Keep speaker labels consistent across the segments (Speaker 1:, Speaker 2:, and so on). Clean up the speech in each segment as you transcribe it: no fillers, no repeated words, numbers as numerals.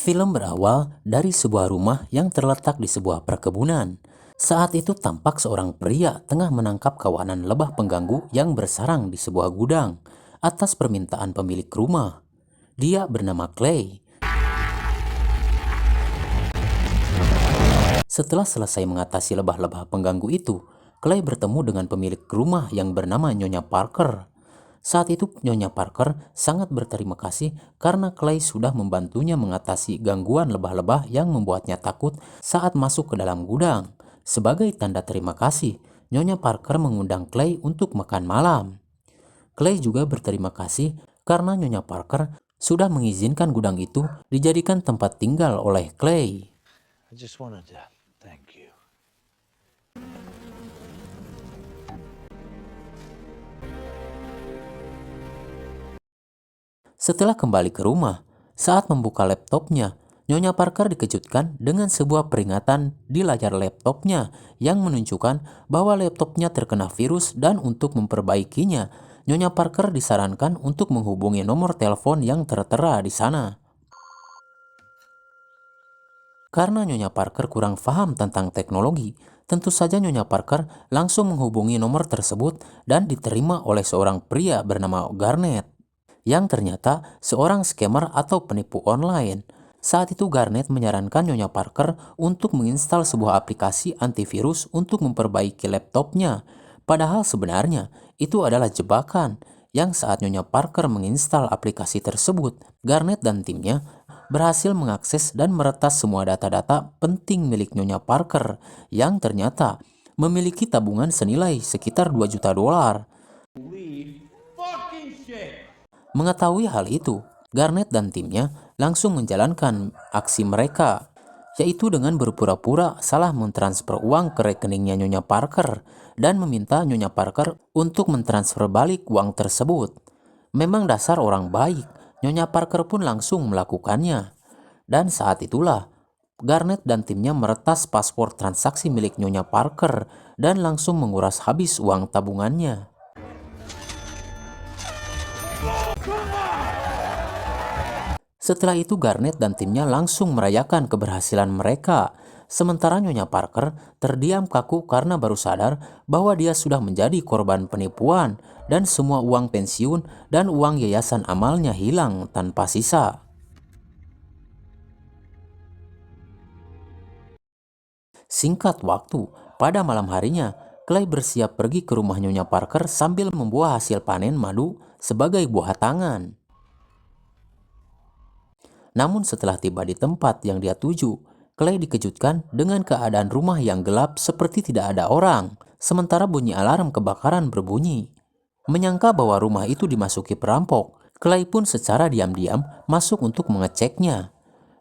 Speaker 1: Film berawal dari sebuah rumah yang terletak di sebuah perkebunan. Saat itu tampak seorang pria tengah menangkap kawanan lebah pengganggu yang bersarang di sebuah gudang atas permintaan pemilik rumah. Dia bernama Clay. Setelah selesai mengatasi lebah-lebah pengganggu itu, Clay bertemu dengan pemilik rumah yang bernama Nyonya Parker. Saat itu Nyonya Parker sangat berterima kasih karena Clay sudah membantunya mengatasi gangguan lebah-lebah yang membuatnya takut saat masuk ke dalam gudang. Sebagai tanda terima kasih, Nyonya Parker mengundang Clay untuk makan malam. Clay juga berterima kasih karena Nyonya Parker sudah mengizinkan gudang itu dijadikan tempat tinggal oleh Clay.
Speaker 2: I just wanted to thank you.
Speaker 1: Setelah kembali ke rumah, saat membuka laptopnya, Nyonya Parker dikejutkan dengan sebuah peringatan di layar laptopnya yang menunjukkan bahwa laptopnya terkena virus dan untuk memperbaikinya, Nyonya Parker disarankan untuk menghubungi nomor telepon yang tertera di sana. Karena Nyonya Parker kurang paham tentang teknologi, tentu saja Nyonya Parker langsung menghubungi nomor tersebut dan diterima oleh seorang pria bernama Garnet, yang ternyata seorang scammer atau penipu online. Saat itu Garnet menyarankan Nyonya Parker untuk menginstal sebuah aplikasi antivirus untuk memperbaiki laptopnya. Padahal sebenarnya itu adalah jebakan, yang saat Nyonya Parker menginstal aplikasi tersebut, Garnet dan timnya berhasil mengakses dan meretas semua data-data penting milik Nyonya Parker yang ternyata memiliki tabungan senilai sekitar 2 juta dolar. Mengetahui hal itu, Garnet dan timnya langsung menjalankan aksi mereka, yaitu dengan berpura-pura salah mentransfer uang ke rekeningnya Nyonya Parker dan meminta Nyonya Parker untuk mentransfer balik uang tersebut. Memang dasar orang baik, Nyonya Parker pun langsung melakukannya. Dan saat itulah, Garnet dan timnya meretas paspor transaksi milik Nyonya Parker dan langsung menguras habis uang tabungannya. Setelah itu Garnet dan timnya langsung merayakan keberhasilan mereka. Sementara Nyonya Parker terdiam kaku karena baru sadar bahwa dia sudah menjadi korban penipuan dan semua uang pensiun dan uang yayasan amalnya hilang tanpa sisa. Singkat waktu, pada malam harinya, Clay bersiap pergi ke rumah Nyonya Parker sambil membawa hasil panen madu sebagai buah tangan. Namun setelah tiba di tempat yang dia tuju, Clay dikejutkan dengan keadaan rumah yang gelap seperti tidak ada orang, sementara bunyi alarm kebakaran berbunyi. Menyangka bahwa rumah itu dimasuki perampok, Clay pun secara diam-diam masuk untuk mengeceknya.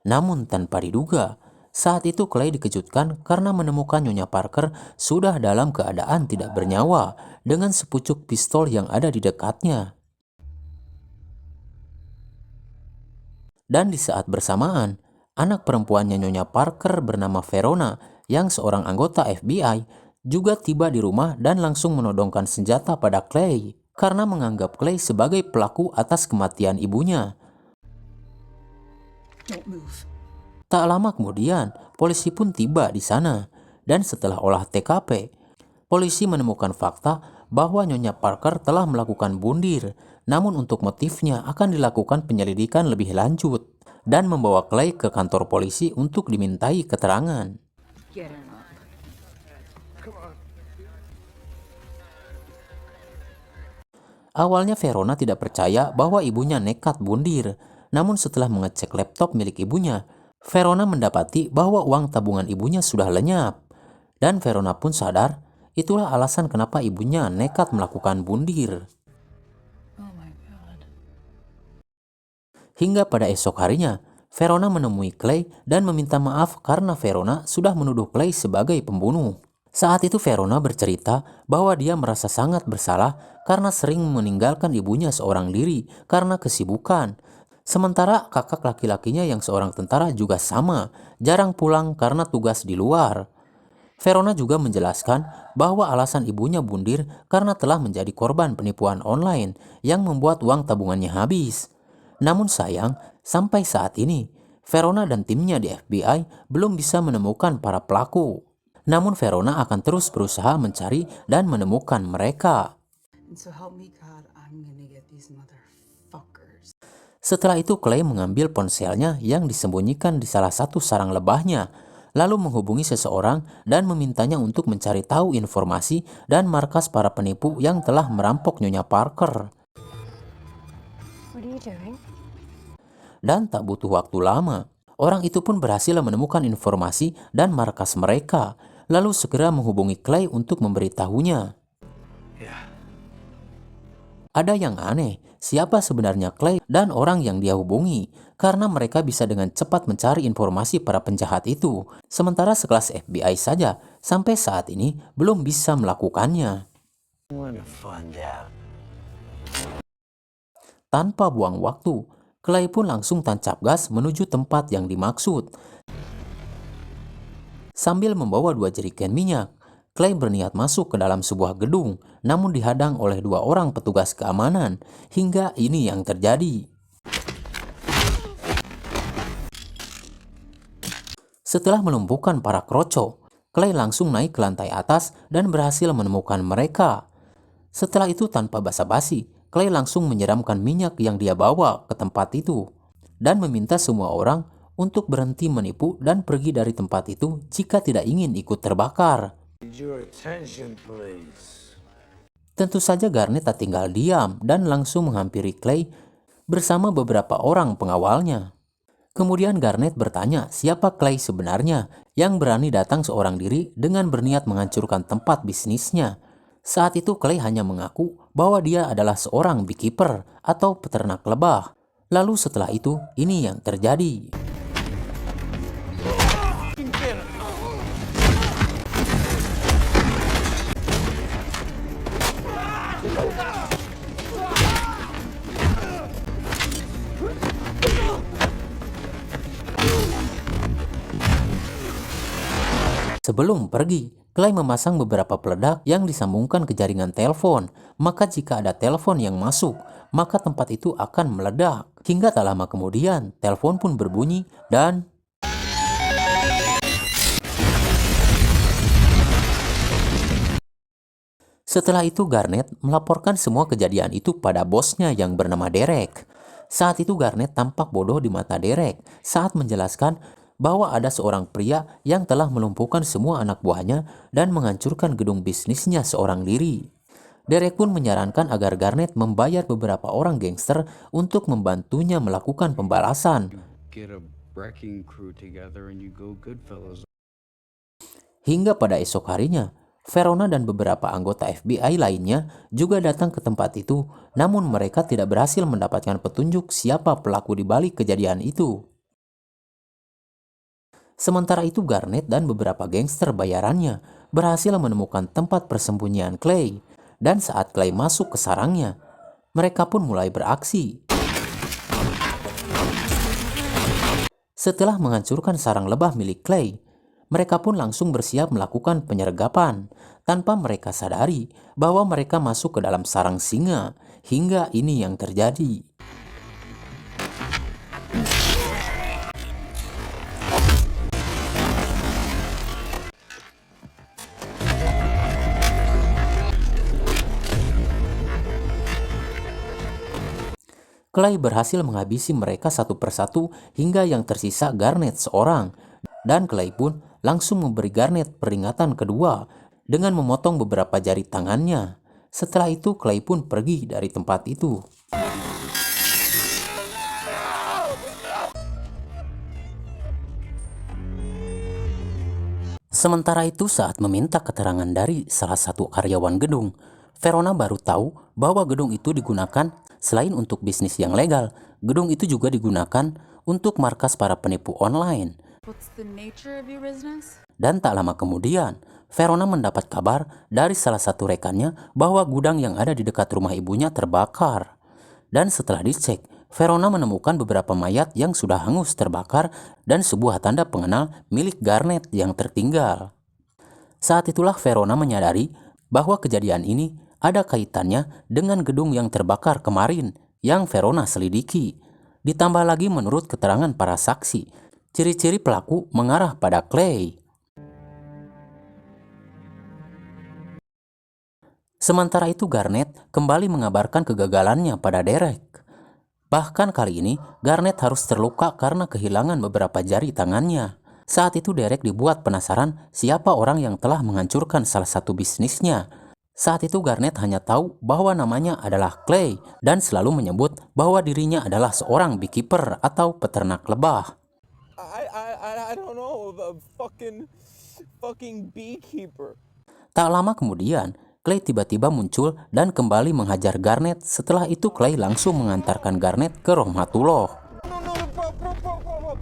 Speaker 1: Namun tanpa diduga, saat itu Clay dikejutkan karena menemukan Nyonya Parker sudah dalam keadaan tidak bernyawa dengan sepucuk pistol yang ada di dekatnya. Dan di saat bersamaan, anak perempuannya Nyonya Parker bernama Verona yang seorang anggota FBI juga tiba di rumah dan langsung menodongkan senjata pada Clay karena menganggap Clay sebagai pelaku atas kematian ibunya. Tak lama kemudian, polisi pun tiba di sana dan setelah olah TKP, polisi menemukan fakta bahwa Nyonya Parker telah melakukan bundir, namun untuk motifnya akan dilakukan penyelidikan lebih lanjut dan membawa Clay ke kantor polisi untuk dimintai keterangan. Awalnya Verona tidak percaya bahwa ibunya nekat bundir, namun setelah mengecek laptop milik ibunya, Verona mendapati bahwa uang tabungan ibunya sudah lenyap. Dan Verona pun sadar, itulah alasan kenapa ibunya nekat melakukan bundir. Hingga pada esok harinya, Verona menemui Clay dan meminta maaf karena Verona sudah menuduh Clay sebagai pembunuh. Saat itu Verona bercerita bahwa dia merasa sangat bersalah karena sering meninggalkan ibunya seorang diri karena kesibukan. Sementara kakak laki-lakinya yang seorang tentara juga sama, jarang pulang karena tugas di luar. Verona juga menjelaskan bahwa alasan ibunya bundir karena telah menjadi korban penipuan online yang membuat uang tabungannya habis. Namun sayang, sampai saat ini, Verona dan timnya di FBI belum bisa menemukan para pelaku. Namun Verona akan terus berusaha mencari dan menemukan mereka.
Speaker 3: And so help me God, I'm gonna get these motherfuckers.
Speaker 1: Setelah itu Clay mengambil ponselnya yang disembunyikan di salah satu sarang lebahnya, lalu menghubungi seseorang dan memintanya untuk mencari tahu informasi dan markas para penipu yang telah merampok Nyonya Parker.
Speaker 4: What are you doing?
Speaker 1: Dan tak butuh waktu lama, orang itu pun berhasil menemukan informasi dan markas mereka, lalu segera menghubungi Clay untuk memberitahunya.
Speaker 2: Yeah.
Speaker 1: Ada yang aneh, siapa sebenarnya Clay dan orang yang dia hubungi, karena mereka bisa dengan cepat mencari informasi para penjahat itu, sementara sekelas FBI saja sampai saat ini belum bisa melakukannya.
Speaker 2: I want to find out.
Speaker 1: Tanpa buang waktu, Clay pun langsung tancap gas menuju tempat yang dimaksud. Sambil membawa 2 jerigen minyak, Clay berniat masuk ke dalam sebuah gedung, namun dihadang oleh 2 orang petugas keamanan, hingga ini yang terjadi. Setelah melumpuhkan para kroco, Clay langsung naik ke lantai atas dan berhasil menemukan mereka. Setelah itu tanpa basa-basi, Clay langsung menyiramkan minyak yang dia bawa ke tempat itu, dan meminta semua orang untuk berhenti menipu dan pergi dari tempat itu jika tidak ingin ikut terbakar.
Speaker 2: Your attention, please.
Speaker 1: Tentu saja Garnet tak tinggal diam dan langsung menghampiri Clay bersama beberapa orang pengawalnya. Kemudian Garnet bertanya siapa Clay sebenarnya yang berani datang seorang diri dengan berniat menghancurkan tempat bisnisnya. Saat itu Clay hanya mengaku bahwa dia adalah seorang beekeeper atau peternak lebah. Lalu setelah itu, ini yang terjadi. Sebelum pergi, Clay memasang beberapa peledak yang disambungkan ke jaringan telepon. Maka jika ada telepon yang masuk, maka tempat itu akan meledak. Hingga tak lama kemudian, telepon pun berbunyi dan setelah itu Garnet melaporkan semua kejadian itu pada bosnya yang bernama Derek. Saat itu Garnet tampak bodoh di mata Derek saat menjelaskan bahwa ada seorang pria yang telah melumpuhkan semua anak buahnya dan menghancurkan gedung bisnisnya seorang diri. Derek pun menyarankan agar Garnet membayar beberapa orang gangster untuk membantunya melakukan pembalasan.
Speaker 5: Get a wrecking crew together and you go Goodfellas.
Speaker 1: Hingga pada esok harinya, Verona dan beberapa anggota FBI lainnya juga datang ke tempat itu, namun mereka tidak berhasil mendapatkan petunjuk siapa pelaku di balik kejadian itu. Sementara itu Garnet dan beberapa gangster bayarannya berhasil menemukan tempat persembunyian Clay, dan saat Clay masuk ke sarangnya, mereka pun mulai beraksi. Setelah menghancurkan sarang lebah milik Clay, mereka pun langsung bersiap melakukan penyergapan tanpa mereka sadari bahwa mereka masuk ke dalam sarang singa, hingga ini yang terjadi. Clay berhasil menghabisi mereka satu persatu hingga yang tersisa Garnet seorang, dan Clay pun langsung memberi Garnet peringatan kedua dengan memotong beberapa jari tangannya. Setelah itu Clay pun pergi dari tempat itu. Sementara itu saat meminta keterangan dari salah satu karyawan gedung, Verona baru tahu bahwa gedung itu digunakan selain untuk bisnis yang legal, gedung itu juga digunakan untuk markas para penipu online.
Speaker 3: What's the nature of your business?
Speaker 1: Dan tak lama kemudian, Verona mendapat kabar dari salah satu rekannya bahwa gudang yang ada di dekat rumah ibunya terbakar. Dan setelah dicek, Verona menemukan beberapa mayat yang sudah hangus terbakar dan sebuah tanda pengenal milik Garnet yang tertinggal. Saat itulah Verona menyadari bahwa kejadian ini ada kaitannya dengan gedung yang terbakar kemarin yang Verona selidiki. Ditambah lagi menurut keterangan para saksi, ciri-ciri pelaku mengarah pada Clay. Sementara itu Garnett kembali mengabarkan kegagalannya pada Derek. Bahkan kali ini Garnett harus terluka karena kehilangan beberapa jari tangannya. Saat itu Derek dibuat penasaran siapa orang yang telah menghancurkan salah satu bisnisnya. Saat itu Garnett hanya tahu bahwa namanya adalah Clay dan selalu menyebut bahwa dirinya adalah seorang beekeeper atau peternak lebah.
Speaker 6: I don't know, a fucking beekeeper.
Speaker 1: Tak lama kemudian, Clay tiba-tiba muncul dan kembali menghajar Garnett. Setelah itu Clay langsung mengantarkan Garnett ke Rahmatullah.
Speaker 6: No, bro.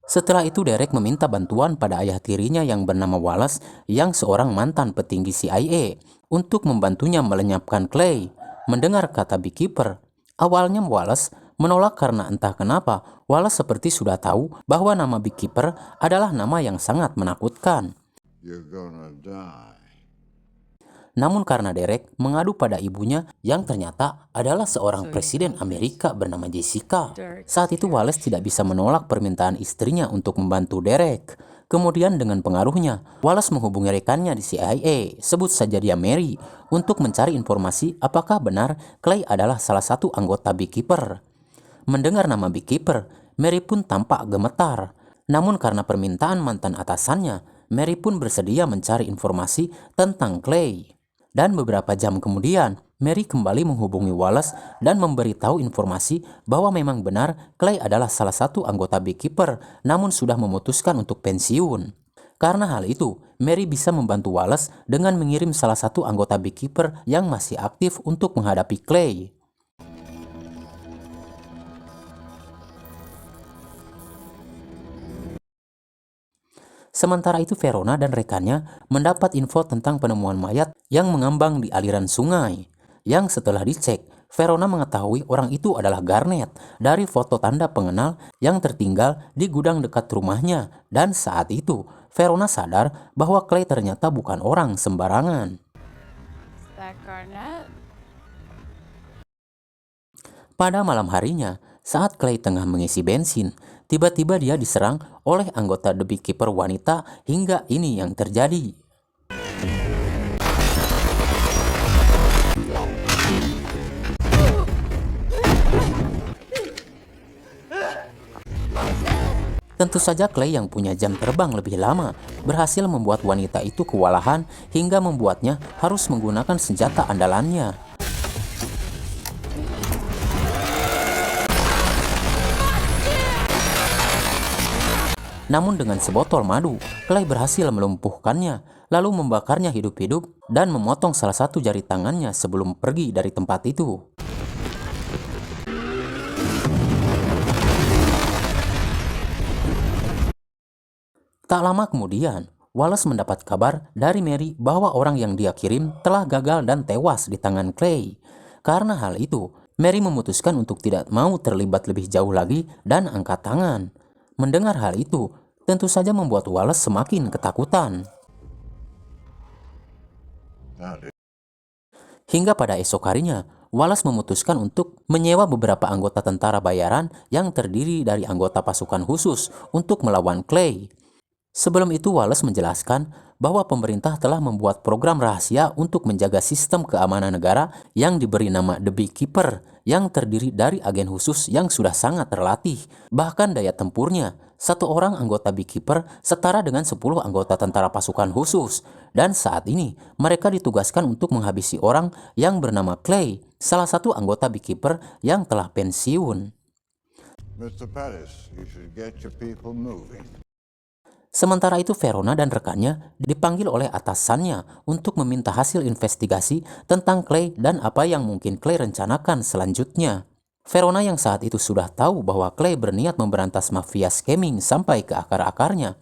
Speaker 1: Setelah itu Derek meminta bantuan pada ayah tirinya yang bernama Wallace yang seorang mantan petinggi CIA untuk membantunya melenyapkan Clay. Mendengar kata beekeeper, awalnya Wallace menolak karena entah kenapa Wallace seperti sudah tahu bahwa nama beekeeper adalah nama yang sangat menakutkan.
Speaker 2: You're gonna die.
Speaker 1: Namun karena Derek mengadu pada ibunya yang ternyata adalah seorang presiden Amerika bernama Jessica, saat itu Wallace tidak bisa menolak permintaan istrinya untuk membantu Derek. Kemudian dengan pengaruhnya, Wallace menghubungi rekannya di CIA, sebut saja dia Mary, untuk mencari informasi apakah benar Clay adalah salah satu anggota beekeeper. Mendengar nama beekeeper, Mary pun tampak gemetar. Namun karena permintaan mantan atasannya, Mary pun bersedia mencari informasi tentang Clay. Dan beberapa jam kemudian, Mary kembali menghubungi Wallace dan memberitahu informasi bahwa memang benar Clay adalah salah satu anggota beekeeper namun sudah memutuskan untuk pensiun. Karena hal itu, Mary bisa membantu Wallace dengan mengirim salah satu anggota beekeeper yang masih aktif untuk menghadapi Clay. Sementara itu Verona dan rekannya mendapat info tentang penemuan mayat yang mengambang di aliran sungai. Yang setelah dicek, Verona mengetahui orang itu adalah Garnett dari foto tanda pengenal yang tertinggal di gudang dekat rumahnya. Dan saat itu, Verona sadar bahwa Clay ternyata bukan orang sembarangan.
Speaker 4: That Garnett?
Speaker 1: Pada malam harinya, saat Clay tengah mengisi bensin, tiba-tiba dia diserang oleh anggota The Beekeeper wanita hingga ini yang terjadi. Tentu saja Clay yang punya jam terbang lebih lama berhasil membuat wanita itu kewalahan hingga membuatnya harus menggunakan senjata andalannya. Namun dengan sebotol madu, Clay berhasil melumpuhkannya, lalu membakarnya hidup-hidup dan memotong salah satu jari tangannya sebelum pergi dari tempat itu. Tak lama kemudian, Wallace mendapat kabar dari Mary bahwa orang yang dia kirim telah gagal dan tewas di tangan Clay. Karena hal itu, Mary memutuskan untuk tidak mau terlibat lebih jauh lagi dan angkat tangan. Mendengar hal itu, tentu saja membuat Wallace semakin ketakutan. Hingga pada esok harinya, Wallace memutuskan untuk menyewa beberapa anggota tentara bayaran yang terdiri dari anggota pasukan khusus untuk melawan Clay. Sebelum itu Wallace menjelaskan bahwa pemerintah telah membuat program rahasia untuk menjaga sistem keamanan negara yang diberi nama The Beekeeper yang terdiri dari agen khusus yang sudah sangat terlatih. Bahkan daya tempurnya, satu orang anggota Beekeeper setara dengan 10 anggota tentara pasukan khusus. Dan saat ini mereka ditugaskan untuk menghabisi orang yang bernama Clay, salah satu anggota Beekeeper yang telah pensiun.
Speaker 2: Mr. Pettis, you should get your people moving.
Speaker 1: Sementara itu Verona dan rekannya dipanggil oleh atasannya untuk meminta hasil investigasi tentang Clay dan apa yang mungkin Clay rencanakan selanjutnya. Verona yang saat itu sudah tahu bahwa Clay berniat memberantas mafia scamming sampai ke akar-akarnya,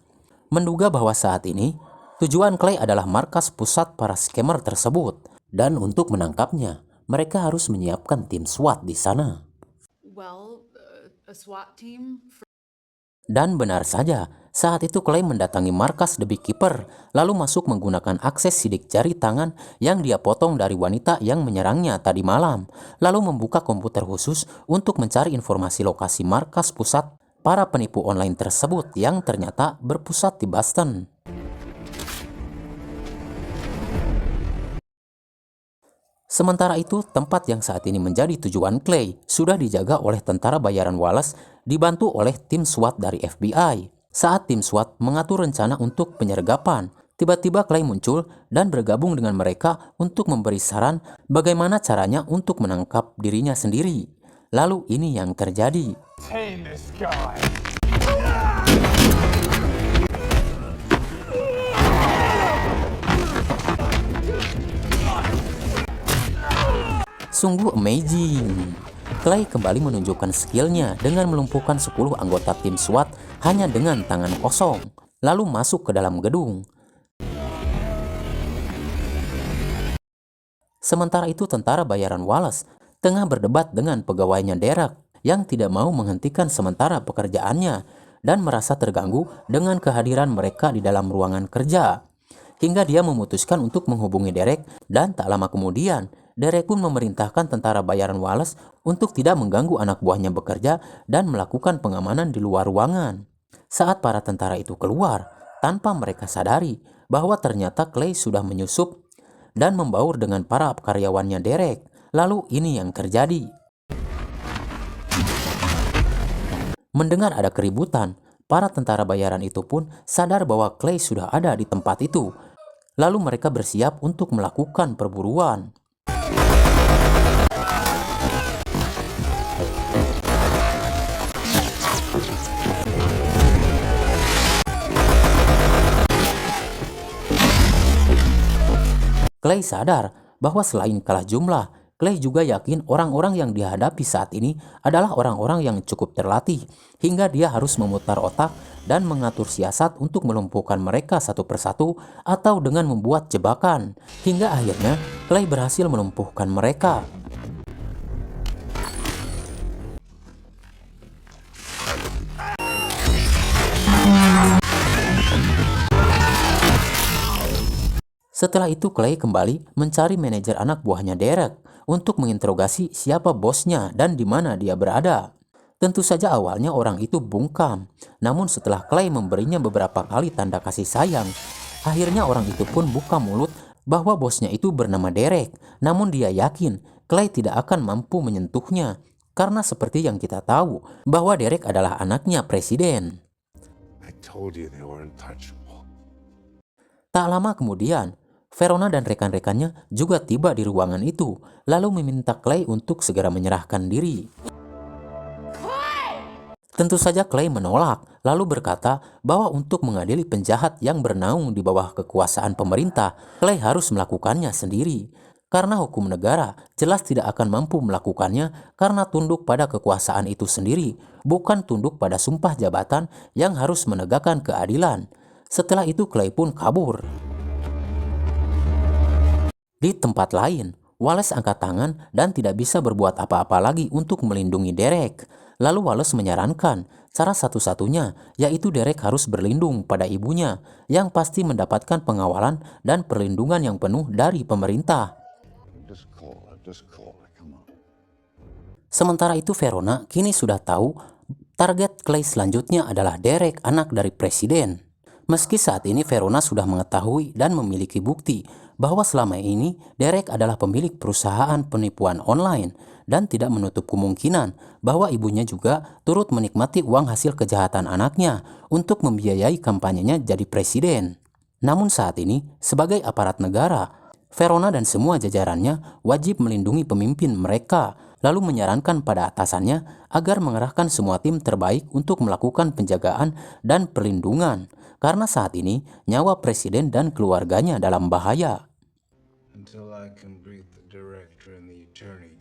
Speaker 1: menduga bahwa saat ini tujuan Clay adalah markas pusat para scammer tersebut. Dan untuk menangkapnya, mereka harus menyiapkan tim SWAT di sana.
Speaker 3: Well, a SWAT team?
Speaker 1: Dan benar saja, Saat itu Clay mendatangi markas The Beekeeper, lalu masuk menggunakan akses sidik jari tangan yang dia potong dari wanita yang menyerangnya tadi malam, lalu membuka komputer khusus untuk mencari informasi lokasi markas pusat para penipu online tersebut yang ternyata berpusat di Boston. Sementara itu, tempat yang saat ini menjadi tujuan Clay sudah dijaga oleh tentara bayaran Wallace dibantu oleh tim SWAT dari FBI. Saat tim SWAT mengatur rencana untuk penyergapan, tiba-tiba Clay muncul dan bergabung dengan mereka untuk memberi saran bagaimana caranya untuk menangkap dirinya sendiri. Lalu ini yang terjadi. Sungguh amazing. Clay kembali menunjukkan skillnya dengan melumpuhkan 10 anggota tim SWAT hanya dengan tangan kosong, lalu masuk ke dalam gedung. Sementara itu tentara bayaran Wallace tengah berdebat dengan pegawainya Derek yang tidak mau menghentikan sementara pekerjaannya dan merasa terganggu dengan kehadiran mereka di dalam ruangan kerja. Hingga dia memutuskan untuk menghubungi Derek dan tak lama kemudian Derek pun memerintahkan tentara bayaran Wallace untuk tidak mengganggu anak buahnya bekerja dan melakukan pengamanan di luar ruangan. Saat para tentara itu keluar, tanpa mereka sadari bahwa ternyata Clay sudah menyusup dan membaur dengan para karyawannya Derek. Lalu ini yang terjadi. Mendengar ada keributan, para tentara bayaran itu pun sadar bahwa Clay sudah ada di tempat itu. Lalu mereka bersiap untuk melakukan perburuan. Clay sadar bahwa selain kalah jumlah, Clay juga yakin orang-orang yang dihadapi saat ini adalah orang-orang yang cukup terlatih, hingga dia harus memutar otak dan mengatur siasat untuk melumpuhkan mereka satu persatu atau dengan membuat jebakan. Hingga akhirnya Clay berhasil melumpuhkan mereka. Setelah itu Clay kembali mencari manajer anak buahnya Derek untuk menginterogasi siapa bosnya dan di mana dia berada. Tentu saja awalnya orang itu bungkam, namun setelah Clay memberinya beberapa kali tanda kasih sayang, akhirnya orang itu pun buka mulut bahwa bosnya itu bernama Derek. Namun dia yakin Clay tidak akan mampu menyentuhnya karena seperti yang kita tahu bahwa Derek adalah anaknya presiden.
Speaker 2: I told you they were untouchable.
Speaker 1: Tak lama kemudian, Verona dan rekan-rekannya juga tiba di ruangan itu, lalu meminta Clay untuk segera menyerahkan diri. Tentu saja Clay menolak, lalu berkata bahwa untuk mengadili penjahat yang bernaung di bawah kekuasaan pemerintah, Clay harus melakukannya sendiri. Karena hukum negara jelas tidak akan mampu melakukannya karena tunduk pada kekuasaan itu sendiri, bukan tunduk pada sumpah jabatan yang harus menegakkan keadilan. Setelah itu Clay pun kabur. Di tempat lain, Wallace angkat tangan dan tidak bisa berbuat apa-apa lagi untuk melindungi Derek. Lalu Wallace menyarankan cara satu-satunya yaitu Derek harus berlindung pada ibunya yang pasti mendapatkan pengawalan dan perlindungan yang penuh dari pemerintah.
Speaker 2: Just call. Come on.
Speaker 1: Sementara itu Verona kini sudah tahu target Clay selanjutnya adalah Derek, anak dari presiden. Meski saat ini Verona sudah mengetahui dan memiliki bukti bahwa selama ini Derek adalah pemilik perusahaan penipuan online dan tidak menutup kemungkinan bahwa ibunya juga turut menikmati uang hasil kejahatan anaknya untuk membiayai kampanyenya jadi presiden. Namun saat ini, sebagai aparat negara, Verona dan semua jajarannya wajib melindungi pemimpin mereka, lalu menyarankan pada atasannya agar mengerahkan semua tim terbaik untuk melakukan penjagaan dan perlindungan. Karena saat ini nyawa presiden dan keluarganya dalam bahaya.
Speaker 7: Until I can brief the director and the attorney.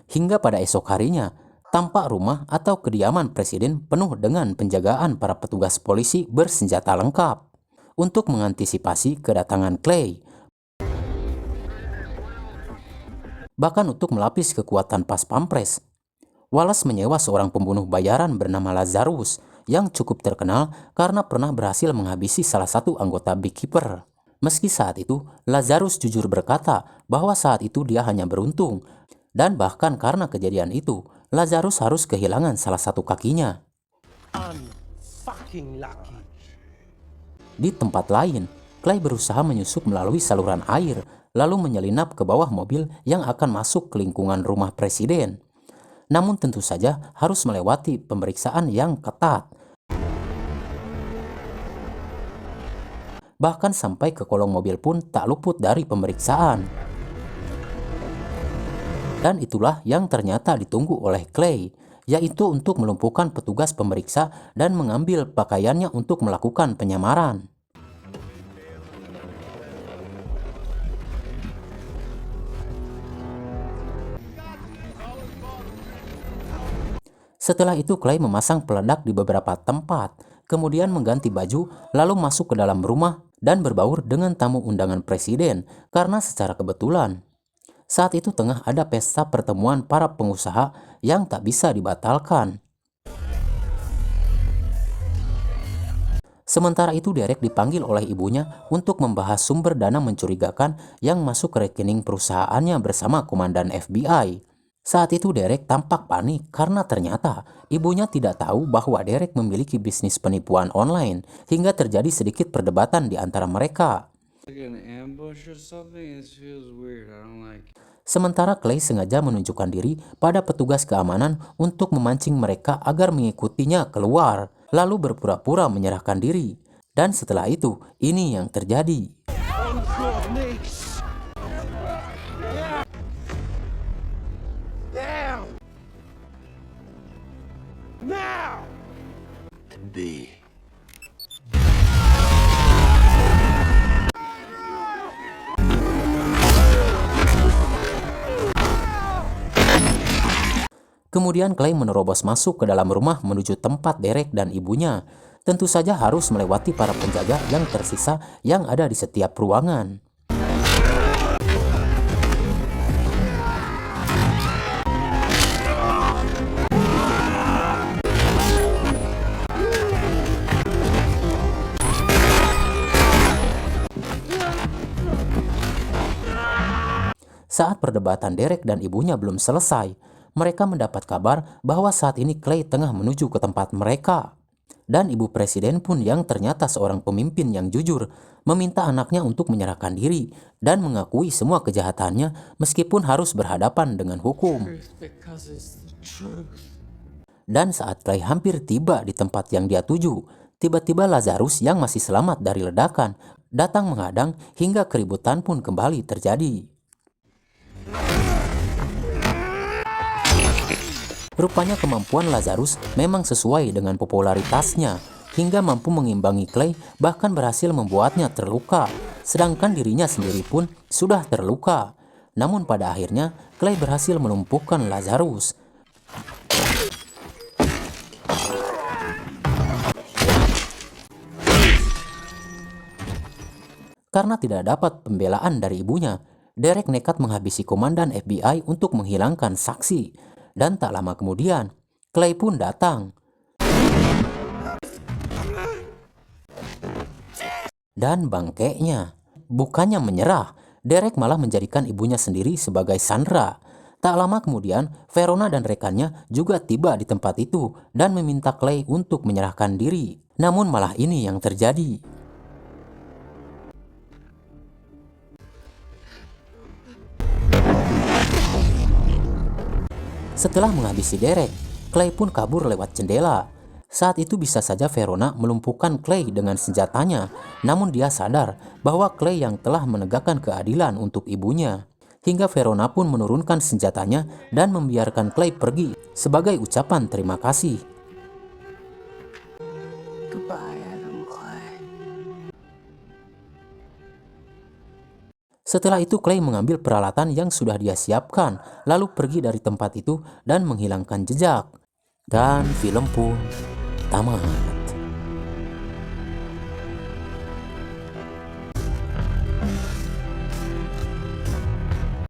Speaker 1: Hingga pada esok harinya, tampak rumah atau kediaman presiden penuh dengan penjagaan para petugas polisi bersenjata lengkap. Untuk mengantisipasi kedatangan Clay, bahkan untuk melapis kekuatan pas pampres, Wallace menyewa seorang pembunuh bayaran bernama Lazarus yang cukup terkenal karena pernah berhasil menghabisi salah satu anggota Beekeeper. Meski saat itu, Lazarus jujur berkata bahwa saat itu dia hanya beruntung, dan bahkan karena kejadian itu, Lazarus harus kehilangan salah satu kakinya. Di tempat lain, Clay berusaha menyusup melalui saluran air, lalu menyelinap ke bawah mobil yang akan masuk ke lingkungan rumah presiden. Namun tentu saja harus melewati pemeriksaan yang ketat. Bahkan sampai ke kolong mobil pun tak luput dari pemeriksaan. Dan itulah yang ternyata ditunggu oleh Clay, yaitu untuk melumpuhkan petugas pemeriksa dan mengambil pakaiannya untuk melakukan penyamaran. Setelah itu Clay memasang peledak di beberapa tempat, kemudian mengganti baju, lalu masuk ke dalam rumah dan berbaur dengan tamu undangan presiden karena secara kebetulan saat itu tengah ada pesta pertemuan para pengusaha yang tak bisa dibatalkan. Sementara itu Derek dipanggil oleh ibunya untuk membahas sumber dana mencurigakan yang masuk ke rekening perusahaannya bersama komandan FBI. Saat itu Derek tampak panik karena ternyata ibunya tidak tahu bahwa Derek memiliki bisnis penipuan online hingga terjadi sedikit perdebatan di antara mereka. Sementara Clay sengaja menunjukkan diri pada petugas keamanan untuk memancing mereka agar mengikutinya keluar, lalu berpura-pura menyerahkan diri. Dan setelah itu, ini yang terjadi. Kemudian Clay menerobos masuk ke dalam rumah menuju tempat Derek dan ibunya. Tentu saja harus melewati para penjaga yang tersisa yang ada di setiap ruangan. Saat perdebatan Derek dan ibunya belum selesai, mereka mendapat kabar bahwa saat ini Clay tengah menuju ke tempat mereka. Dan ibu presiden pun yang ternyata seorang pemimpin yang jujur, meminta anaknya untuk menyerahkan diri dan mengakui semua kejahatannya meskipun harus berhadapan dengan hukum. Dan saat Clay hampir tiba di tempat yang dia tuju, tiba-tiba Lazarus yang masih selamat dari ledakan datang menghadang hingga keributan pun kembali terjadi. Rupanya kemampuan Lazarus memang sesuai dengan popularitasnya, hingga mampu mengimbangi Clay bahkan berhasil membuatnya terluka, sedangkan dirinya sendiri pun sudah terluka. Namun pada akhirnya Clay berhasil melumpuhkan Lazarus. Karena tidak dapat pembelaan dari ibunya, Derek nekat menghabisi komandan FBI untuk menghilangkan saksi. Dan tak lama kemudian, Clay pun datang. Dan bangkainya, bukannya menyerah, Derek malah menjadikan ibunya sendiri sebagai sandera. Tak lama kemudian, Verona dan rekannya juga tiba di tempat itu dan meminta Clay untuk menyerahkan diri. Namun malah ini yang terjadi. Setelah menghabisi Derek, Clay pun kabur lewat jendela. Saat itu bisa saja Verona melumpuhkan Clay dengan senjatanya, namun dia sadar bahwa Clay yang telah menegakkan keadilan untuk ibunya. Hingga Verona pun menurunkan senjatanya dan membiarkan Clay pergi sebagai ucapan terima kasih.
Speaker 3: Goodbye, Adam Clay.
Speaker 1: Setelah itu Clay mengambil peralatan yang sudah dia siapkan, lalu pergi dari tempat itu dan menghilangkan jejak. Dan film pun tamat.